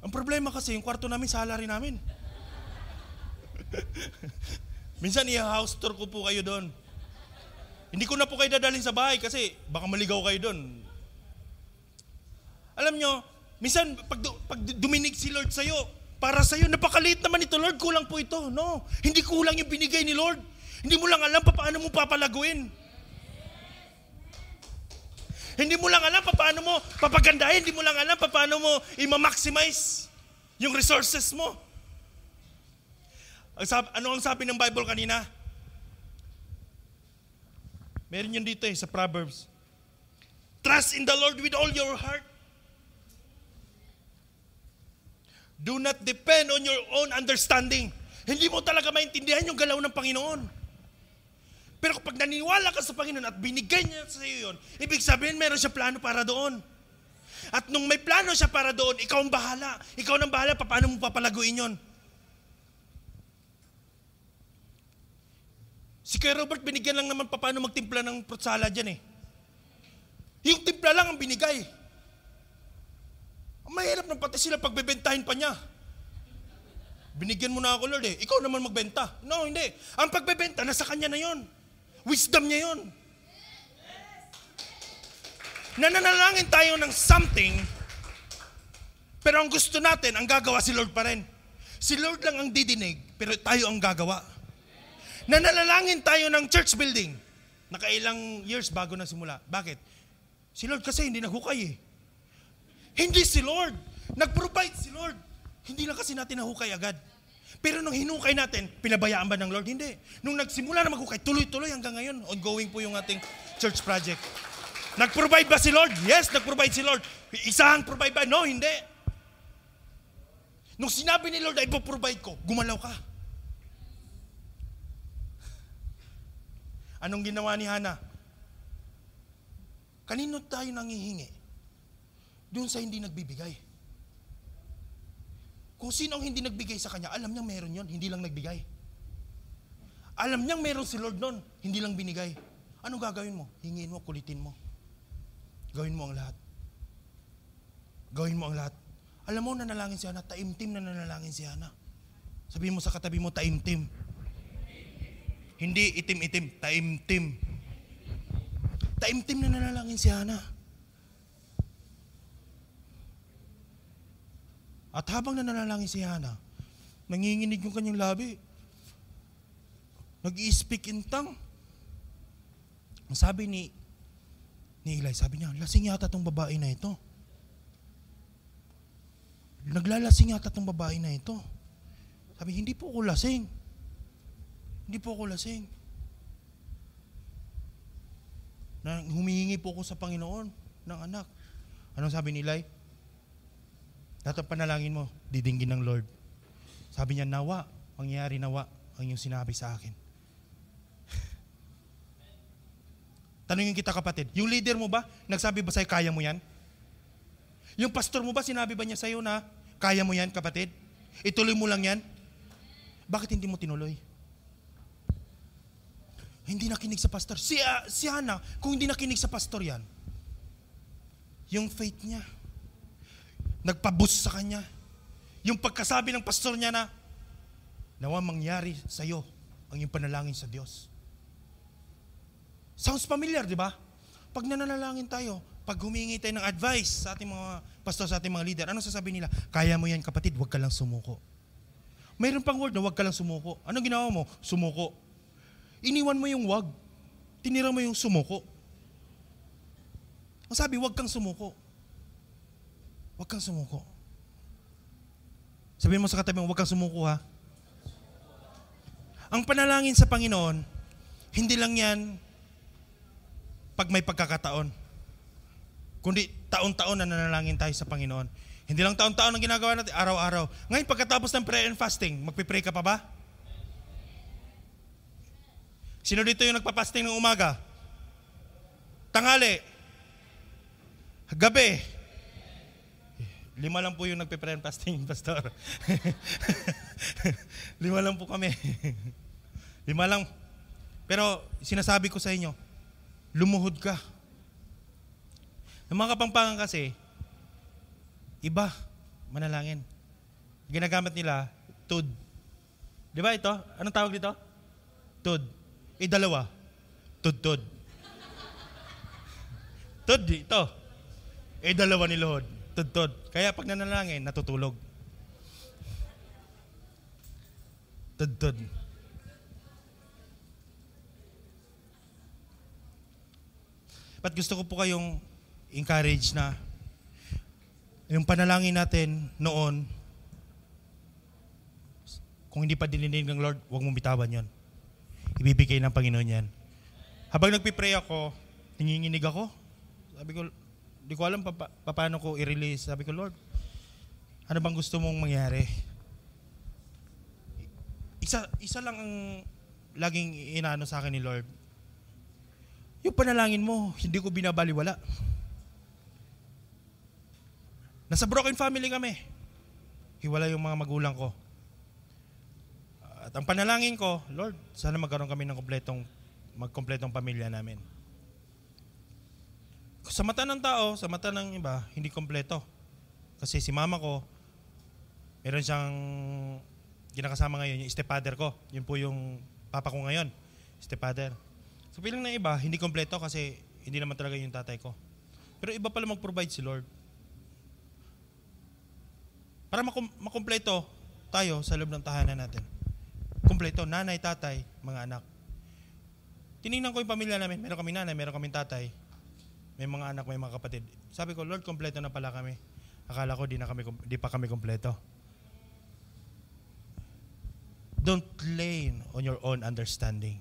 [SPEAKER 1] Ang problema kasi, yung kwarto namin, sala rin namin. Minsan, i-house tour ko po kayo doon. Hindi ko na po kayo dadalhin sa bahay kasi baka maligaw kayo doon. Alam nyo, minsan, pag duminig si Lord sa'yo, para sa'yo, napakaliit naman ito, Lord, kulang po ito. No, hindi kulang yung binigay ni Lord. Hindi mo lang alam paano mo papalaguin. Hindi mo lang alam paano mo papagandahin. Hindi mo lang alam paano mo i-maximize yung resources mo. Ano ang sabi ng Bible kanina? Meron yun dito sa Proverbs. Trust in the Lord with all your heart. Do not depend on your own understanding. Hindi mo talaga maintindihan yung galaw ng Panginoon. Pero kapag naniniwala ka sa Panginoon at binigay niya sa iyo yun, ibig sabihin meron siya plano para doon. At nung may plano siya para doon, ikaw ang bahala. Ikaw ang bahala paano mo papalaguin yun. Si Kuya Robert, binigyan lang naman paano magtimpla ng fruit salad dyan Yung timpla lang ang binigay. Mahirap na pati sila pagbebentahin pa niya. Binigyan mo na ako, Lord Ikaw naman magbenta. No, hindi. Ang pagbebenta, nasa kanya na yon. Wisdom niya yon. Nananalangin tayo ng something, pero ang gusto natin, ang gagawa si Lord pa rin. Si Lord lang ang didinig, pero tayo ang gagawa. Nananalangin tayo ng church building. Nakailang years bago na simula. Bakit? Si Lord kasi hindi naghukay Hindi si Lord. Nag-provide si Lord. Hindi lang kasi natin nahukay agad. Pero nung hinukay natin, pinabayaan ba ng Lord? Hindi. Nung nagsimula na maghukay, tuloy-tuloy hanggang ngayon. Ongoing po yung ating church project. Nag-provide ba si Lord? Yes, nag-provide si Lord. Isang provide ba? No, hindi. Nung sinabi ni Lord ay ipoprovide ko, gumalaw ka. Anong ginawa ni Hannah? Kanino tayo nangihingi? doon sa hindi nagbibigay. Kung sino ang hindi nagbigay sa kanya, alam niyang meron yon, hindi lang nagbigay. Alam niyang meron si Lord nun, hindi lang binigay. Anong gagawin mo? Hingin mo, kulitin mo. Gawin mo ang lahat. Gawin mo ang lahat. Alam mo, nanalangin si Hana, taimtim na nanalangin si Hana. Sabihin mo sa katabi mo, taimtim. Hindi itim-itim, taimtim. Taimtim na nanalangin si Hana. At habang nanalangin si Hana, nanginginig yung kanyang labi. Nag-i-speak in tongue. Ang sabi ni Eli, sabi niya, lasing yata tong babae na ito. Naglalasing yata tong babae na ito. Sabi, hindi po ako lasing. Hindi po ako lasing. Humihingi po ako sa Panginoon ng anak. Anong sabi ni Eli? Lahat ng panalangin mo, didinggin ng Lord. Sabi niya, nawa, mangyayari nawa ang iyong sinabi sa akin. Tanungin kita kapatid, yung leader mo ba, nagsabi ba sa'yo, kaya mo yan? Yung pastor mo ba, sinabi ba niya sa'yo na, kaya mo yan kapatid? Ituloy mo lang yan? Bakit hindi mo tinuloy? Hindi nakinig sa pastor. Si Hana, kung hindi nakinig sa pastor yan, yung faith niya, nagpaboost sa kanya. Yung pagkasabi ng pastor niya na, nawa mangyari sa'yo ang iyong panalangin sa Diyos. Sounds familiar, di ba? Pag nananalangin tayo, pag humingi tayo ng advice sa ating mga pastor, sa ating mga leader, anong sasabihin nila? Kaya mo yan kapatid, huwag ka lang sumuko. Mayroon pang word na huwag ka lang sumuko. Anong ginawa mo? Sumuko. Iniwan mo yung wag. Tinira mo yung sumuko. Ang sabi, huwag kang sumuko. Huwag kang sumuko. Sabihin mo sa katabi mo, huwag kang sumuko ha. Ang panalangin sa Panginoon, hindi lang yan pag may pagkakataon. Kundi taon-taon na nanalangin tayo sa Panginoon. Hindi lang taon-taon ang ginagawa natin, araw-araw. Ngayon pagkatapos ng prayer and fasting, magpipray ka pa ba? Sino dito yung nagpapasting ng umaga? Tanghali? Gabi? 5 lang po yung nagpipray and fasting, pastor. 5 lang po kami. 5 lang. Pero sinasabi ko sa inyo, lumuhod ka. Yung mga Kapampangan kasi, iba, manalangin. Ginagamit nila, tud. Di ba ito? Anong tawag dito? Tud. Dalawa. Tud. Tud, ito. Dalawa ni Lord. Tud. Kaya pag nanalangin, natutulog. Tud. But gusto ko po kayong encourage na yung panalangin natin noon, kung hindi pa dininig ng Lord, huwag mong bitawan yon. Ibibigay ng Panginoon yan. Habang nagpipray ako, nanginginig ako. Sabi ko, di ko alam paano ko i-release. Sabi ko, Lord, ano bang gusto mong mangyari? Isa lang ang laging inaano sa akin ni Lord. Yung panalangin mo, hindi ko binabaliwala. Nasa broken family kami. Hiwala yung mga magulang ko. At ang panalangin ko, Lord, sana magkaroon kami ng magkompletong pamilya namin. Sa mata ng tao, sa mata ng iba, hindi kompleto. Kasi si mama ko, meron siyang ginakasama ngayon, yung stepfather ko. Yun po yung papa ko ngayon, stepfather. So pilang ng iba, hindi kompleto kasi hindi naman talaga yung tatay ko. Pero iba pala mag-provide si Lord. Para makumpleto tayo sa loob ng tahanan natin. Kompleto, nanay, tatay, mga anak. Tinignan ko yung pamilya namin, meron kami nanay, meron kami tatay. May mga anak, may mga kapatid. Sabi ko, Lord, kompleto na pala kami. Akala ko di pa kami kompleto. Don't lean on your own understanding.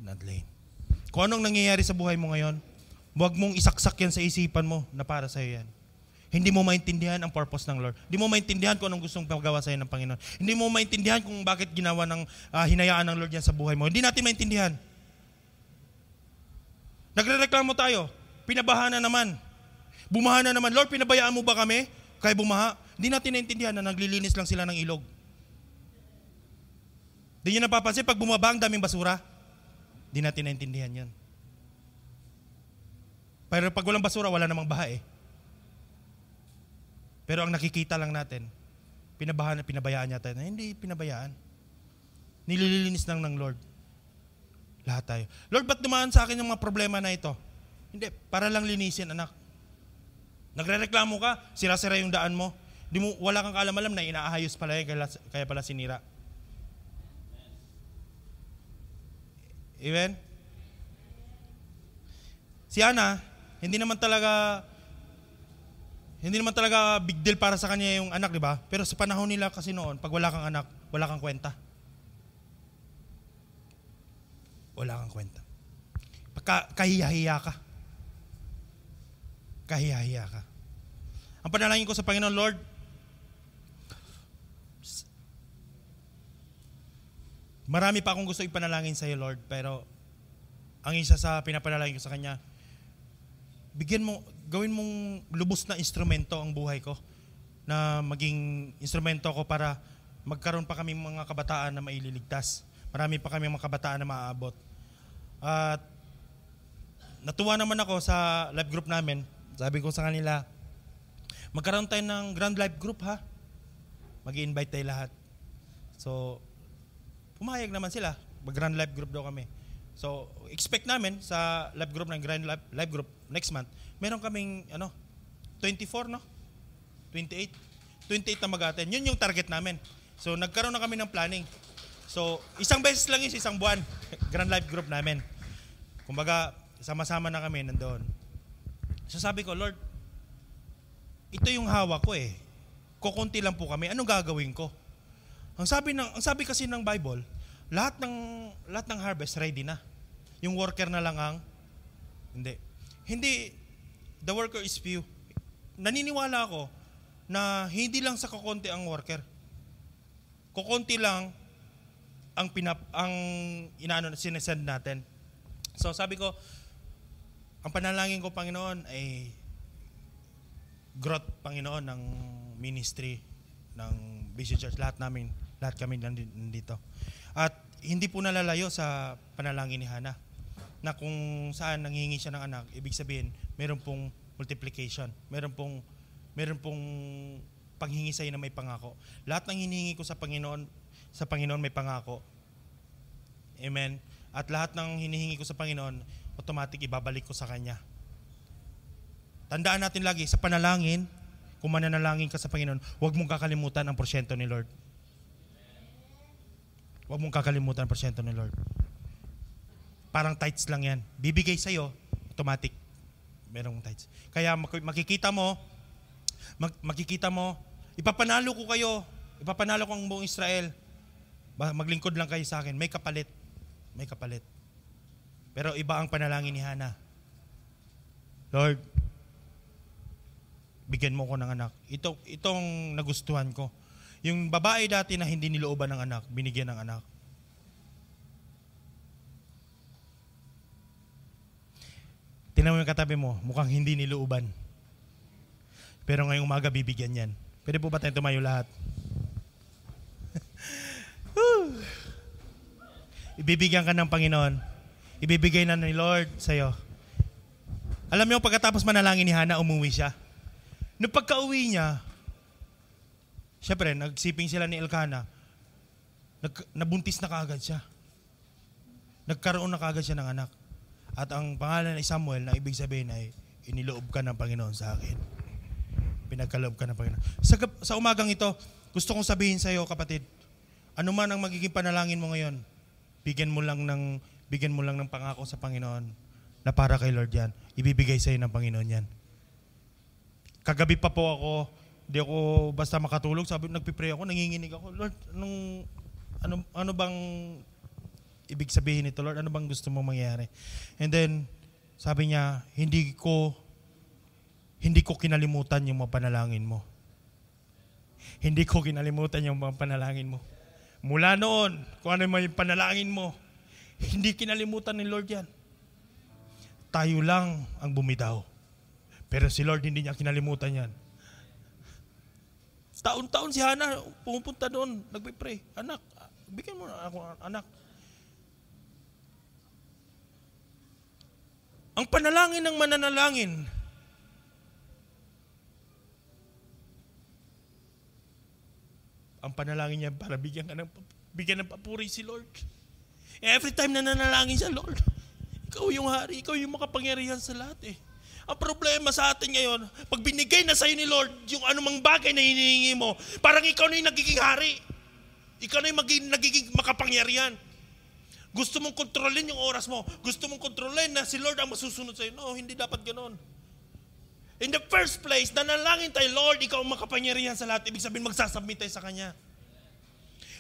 [SPEAKER 1] Not lean. Kung anong nangyayari sa buhay mo ngayon, huwag mong isaksak yan sa isipan mo na para sa'yo yan. Hindi mo maintindihan ang purpose ng Lord. Hindi mo maintindihan kung anong gustong magawa sa'yo ng Panginoon. Hindi mo maintindihan kung bakit ginawa ng hinayaan ng Lord yan sa buhay mo. Hindi natin maintindihan. Nagrereklamo tayo. Pinabaha na naman. Bumaha na naman, Lord, pinabayaan mo ba kami? Kaya bumaha. Hindi natin naintindihan na naglilinis lang sila ng ilog. Di nyo napapansin, pag bumaba ang daming basura, di natin naintindihan yan. Pero pag walang basura, wala namang baha eh. Pero ang nakikita lang natin, pinabayaan niya tayo. Hindi pinabayaan. Nililinis lang ng Lord. Lahat tayo. Lord, ba't dumaan sa akin yung mga problema na ito? Hindi, para lang linisin, anak. Nagrereklamo ka, sira-sira yung daan mo. Wala kang kaalam-alam na inaayos pala kaya pala sinira. Amen? Si Ana, hindi naman talaga big deal para sa kanya yung anak, di ba? Pero sa panahon nila kasi noon, pag wala kang anak, wala kang kwenta. Wala kang kwenta. Kahiya-hiya ka. Kahiya-hiya ka. Ang panalangin ko sa Panginoon, Lord, marami pa akong gusto ipanalangin sa iyo, Lord, pero ang isa sa pinapanalangin ko sa Kanya, gawin mong lubos na instrumento ang buhay ko, na maging instrumento ko para magkaroon pa kaming mga kabataan na maililigtas. Marami pa kaming mga kabataan na maaabot. At natuwa naman ako sa life group namin. Sabi ko sa kanila, magkaroon tayo ng grand life group ha. Mag-i-invite tayo lahat. So, pumayag naman sila. Mag-grand life group daw kami. So, expect namin sa life group ng grand life group next month, meron kaming 24, no? 28 na mag-attend. Yun yung target namin. So, nagkaroon na kami ng planning. So, isang beses lang yun, isang buwan. Grand life group namin. Kumbaga, sama-sama na kami nandoon. So, sabi ko, Lord, ito yung hawak ko eh. Kukunti lang po kami. Anong gagawin ko? Ang sabi kasi ng Bible, lahat ng harvest ready na. Yung worker na lang ang Hindi, the worker is few. Naniniwala ako na hindi lang sa kukunti ang worker. Kukunti lang ang sinesend natin. So sabi ko, ang panalangin ko, Panginoon, ay growth, Panginoon, ng ministry ng Vision Church. Lahat kami nandito. At hindi po nalalayo sa panalangin ni Hana, na kung saan nanghihingi siya ng anak, ibig sabihin, meron pong multiplication. Meron pong panghingi sa iyo na may pangako. Lahat ng hinihingi ko sa Panginoon may pangako. Amen. At lahat ng hinihingi ko sa Panginoon, automatic ibabalik ko sa Kanya. Tandaan natin lagi, sa panalangin, kung mananalangin ka sa Panginoon, huwag mong kakalimutan ang porsyento ni Lord. Huwag mong kakalimutan ang porsyento ni Lord. Parang tithes lang yan. Bibigay sa'yo, automatic. Merong tithes. Kaya makikita mo, ipapanalo ko kayo, ipapanalo ko ang buong Israel. Maglingkod lang kayo sa akin. May kapalit. Pero iba ang panalangin ni Hana. Lord, bigyan mo ko ng anak. Itong nagustuhan ko. Yung babae dati na hindi nilooban ng anak, binigyan ng anak. Tingnan mo yung katabi mo, mukhang hindi nilooban. Pero ngayong umaga bibigyan yan. Pwede po ba tayong tumayo lahat? Ibibigyan ka ng Panginoon. Ibibigay na ni Lord sa'yo. Alam niyo, pagkatapos manalangin ni Hana, umuwi siya. Nung pagka-uwi niya, syempre, nagsiping sila ni Elkanah, nabuntis na kaagad siya. Nagkaroon na kaagad siya ng anak. At ang pangalan ni Samuel, na ibig sabihin ay, iniloob ka ng Panginoon sa akin. Pinagkaloob ka ng Panginoon. Sa umagang ito, gusto kong sabihin sa iyo, kapatid, ano man ang magiging panalangin mo ngayon, bigyan mo lang ng pangako sa Panginoon na para kay Lord yan. Ibibigay sa iyo ng Panginoon yan. Kagabi pa po ako, hindi ako basta makatulog, nagpipray ako, nanginginig ako, Lord, ano bang ibig sabihin nito, Lord? Ano bang gusto mong mangyari? And then, sabi niya, hindi ko kinalimutan yung mga panalangin mo. Hindi ko kinalimutan yung mga panalangin mo. Mula noon, kung ano yung panalangin mo, hindi kinalimutan ni Lord yan. Tayo lang ang bumitaw. Pero si Lord hindi niya kinalimutan yan. Taon-taon si Hana pumupunta doon, nagpe-pray. Anak, bigyan mo na ako, anak. Ang panalangin ng mananalangin, ang panalangin niya para bigyan ng papuri si Lord. Every time na nanalangin siya, Lord, ikaw yung hari, ikaw yung makapangyarihan sa lahat eh. Ang problema sa atin ngayon, pag binigay na sa'yo ni Lord yung anumang bagay na hinihingi mo, parang ikaw na yung nagiging hari. Ikaw na yung nagiging makapangyarihan. Gusto mong kontrolin yung oras mo. Gusto mong kontrolin na si Lord ang masusunod sa'yo. No, hindi dapat ganoon. In the first place, nanalangin tayo, Lord, ikaw ang makapangyarihan sa lahat. Ibig sabihin, magsasubmit tayo sa Kanya.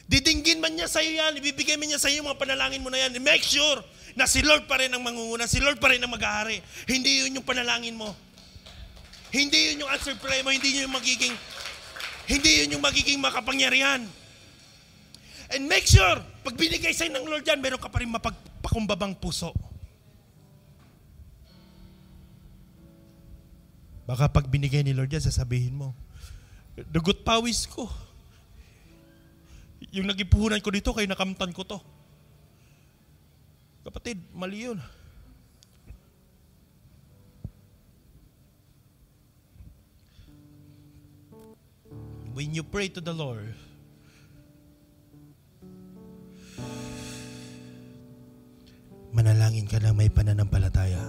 [SPEAKER 1] Didinggin man niya sa'yo yan, ibibigay man niya sa'yo yung mga panalangin mo na yan. Make sure na si Lord pa rin ang mangunguna, si Lord pa rin ang mag-ahari. Hindi yun yung panalangin mo. Hindi yun yung answer prayer mo, hindi yun yung magiging makapangyarihan. And make sure, pag binigay sa'yo ng Lord yan, meron ka pa rin mapagpakumbabang puso. Baka pag binigay ni Lord yan, sasabihin mo, dugot pawis ko. Yung nagipuhunan ko dito, kaya nakamtan ko to. Kapatid, mali yun. When you pray to the Lord, manalangin ka na may pananampalataya.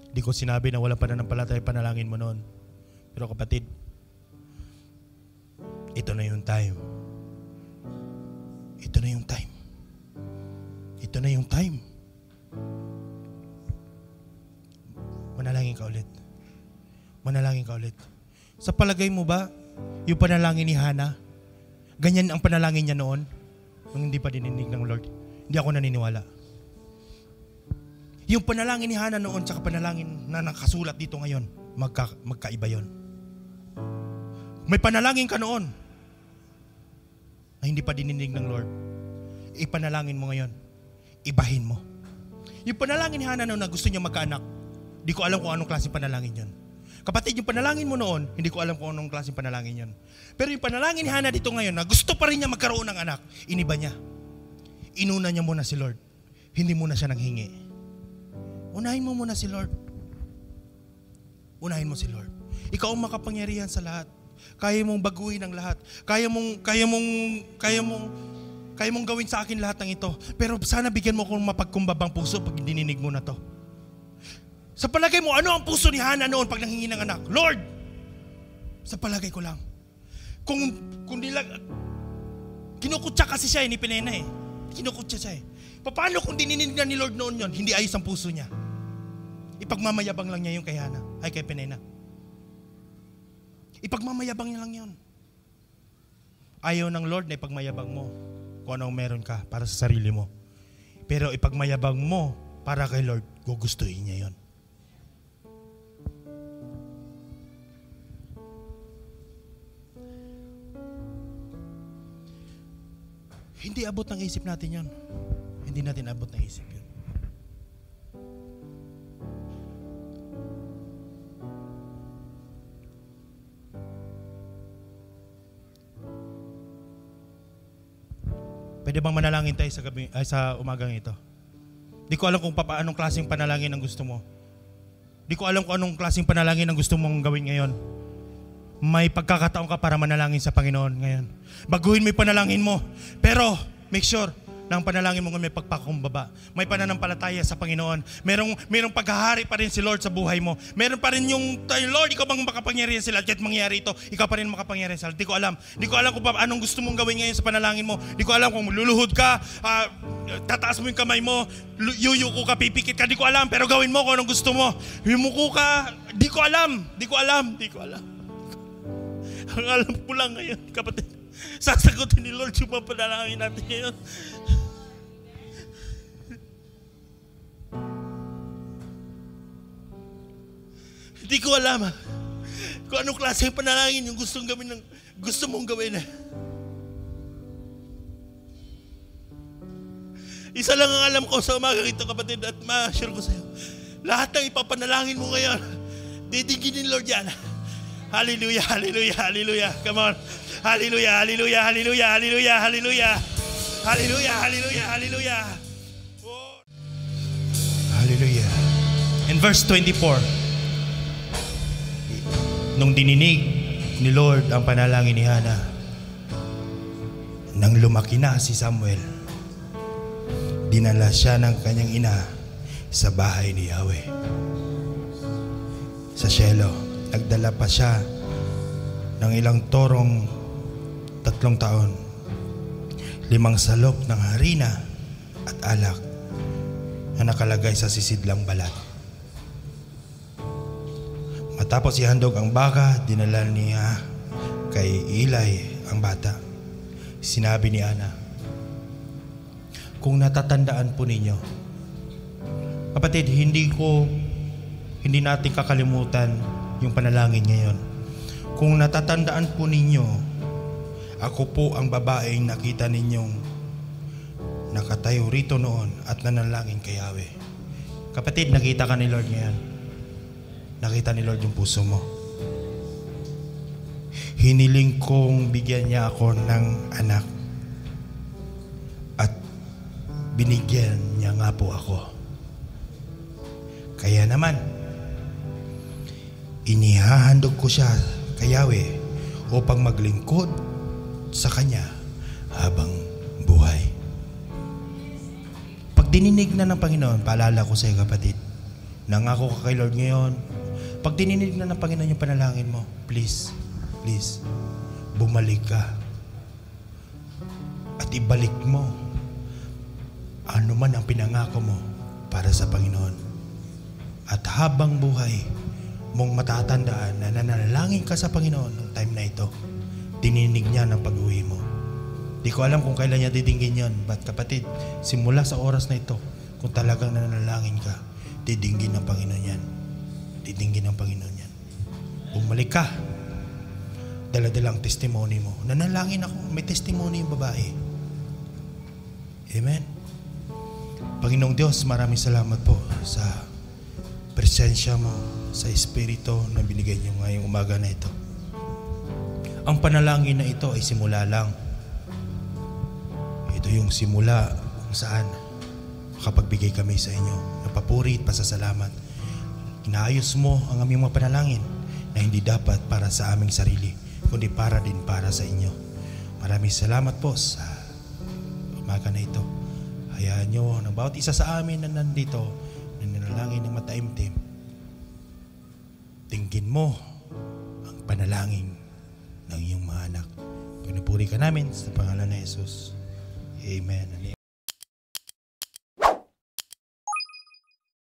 [SPEAKER 1] Hindi ko sinabi na walang pananampalataya, panalangin mo noon. Pero kapatid, ito na yung time. Ito na yung time. Ito na yung time. Manalangin ka ulit. Manalangin ka ulit. Sa palagay mo ba, yung panalangin ni Hana, ganyan ang panalangin niya noon, nung hindi pa dininig ng Lord? Hindi ako naniniwala. Yung panalangin ni Hana noon, tsaka panalangin na nakasulat dito ngayon, magkaiba yon. May panalangin ka noon, na hindi pa dininig ng Lord. Ipanalangin mo ngayon. Ibahin mo. Yung panalangin ni Hana noon na gusto niya magkaanak, hindi ko alam kung anong klaseng panalangin yun. Kapatid, yung panalangin mo noon, hindi ko alam kung anong klaseng panalangin yun. Pero yung panalangin ni Hana dito ngayon na gusto pa rin niya magkaroon ng anak, iniba niya. Inuna niya muna si Lord. Hindi muna siya nanghingi. Unahin mo muna si Lord. Unahin mo si Lord. Ikaw ang makapangyarihan sa lahat. Kaya mong baguhin ang lahat. Kaya mong gawin sa akin lahat ng ito. Pero sana bigyan mo akong mapagkumbabang puso pag dininig mo na to. Sa palagay mo, ano ang puso ni Hana noon pag nanghingi ng anak? Lord, sa palagay ko lang. Kung kinukutsa kasi siya, ni Penina eh. Kinukutsa siya eh. Paano kung dininig na ni Lord noon yon? Hindi ayos ang puso niya. Ipagmamayabang lang niya yung kay Hana, ay kay Penina. Ipagmamayabang niya lang yun. Ayaw ng Lord na ipagmayabang mo kung anong meron ka para sa sarili mo. Pero ipagmayabang mo para kay Lord, gugustuhin niya yun. Hindi abot ng isip natin yun. Hindi natin abot ng isip yun. Pwede bang manalangin tayo sa umagang ito? Di ko alam kung anong klaseng panalangin ang gusto mo. Di ko alam kung anong klaseng panalangin ang gusto mong gawin ngayon. May pagkakataon ka para manalangin sa Panginoon ngayon. Baguhin mo yung panalangin mo. Pero make sure na ang panalangin mo may pagpakumbaba. May pananampalataya sa Panginoon. Merong paghahari pa rin si Lord sa buhay mo. Meron pa rin yung, Lord, ikaw bang makapangyarihan sila? Kahit mangyari ito, ikaw pa rin makapangyarihan sila. Di ko alam. Di ko alam kung anong gusto mong gawin ngayon sa panalangin mo. Di ko alam kung luluhod ka, tataas mo yung kamay mo, yuyuko ka, pipikit ka. Di ko alam. Pero gawin mo kung anong gusto mo. Yumuko ka. Di ko alam. Ang alam ko lang ngayon, kapatid, sasagutin ni Lord yung mga panalangin natin ngayon. Hindi ko alam kung anong klase ng panalangin yung gusto mong gawin. Isa lang ang alam ko sa umagang ito, kapatid, at ma-share ko sa iyo. Lahat ng ipapanalangin mo ngayon, didingin ni Lord yan. Hallelujah, hallelujah, hallelujah. Come on. Hallelujah, hallelujah, hallelujah, hallelujah, hallelujah. Hallelujah, hallelujah, hallelujah. Oh. Hallelujah. In verse 24, nung dininig ni Lord ang panalangin ni Hannah, nang lumaki na si Samuel, dinala siya ng kanyang ina sa bahay ni Yahweh. Sa Shiloh, nagdala pa siya ng ilang torong 3 taon, 5 salop ng harina at alak na nakalagay sa sisidlang balat. Matapos ihandog ang baka, dinala niya kay Eli ang bata. Sinabi ni Ana, kung natatandaan po ninyo, kapatid, hindi natin kakalimutan yung panalangin ngayon. Kung natatandaan po ninyo, ako po ang babaeng nakita ninyong nakatayo rito noon at nanalangin kay Yahweh. Kapatid, nakita ka ni Lord ngayon. Nakita ni Lord yung puso mo. Hiniling kong bigyan niya ako ng anak at binigyan niya nga po ako. Kaya naman, inihahandog ko siya kay Yahweh upang maglingkod sa Kanya habang buhay. Pag dininig na ng Panginoon, paalala ko sa iyo kapatid, nangako ka kay Lord ngayon, pag dininig na ng Panginoon yung panalangin mo, please, bumalik ka at ibalik mo ano man ang pinangako mo para sa Panginoon. At habang buhay mong matatandaan na nanalangin ka sa Panginoon noong time na ito, dininig niya ng pag-uwi mo. Di ko alam kung kailan niya didinggin yan, but kapatid, simula sa oras na ito, kung talagang nanalangin ka, didinggin ng Panginoon yan. Didinggin ng Panginoon yan. Bumalik ka. Dala-dalang testimony mo. Nanalangin ako, may testimony yung babae. Amen. Panginoong Diyos, maraming salamat po sa presensya mo, sa Espiritu na binigay niyo ngayong umaga na ito. Ang panalangin na ito ay simula lang. Ito yung simula kung saan makapagbigay kami sa inyo ng papuri at pasasalamat. Inaayos mo ang aming mga panalangin na hindi dapat para sa aming sarili, kundi para din para sa inyo. Maraming salamat po sa umaga na ito. Hayaan nyo ng bawat isa sa amin na nandito na nanalangin ng mataimtim, tingin mo ang panalangin ng iyong mga anak. Pinupuri ka namin sa pangalan ni Jesus. Amen.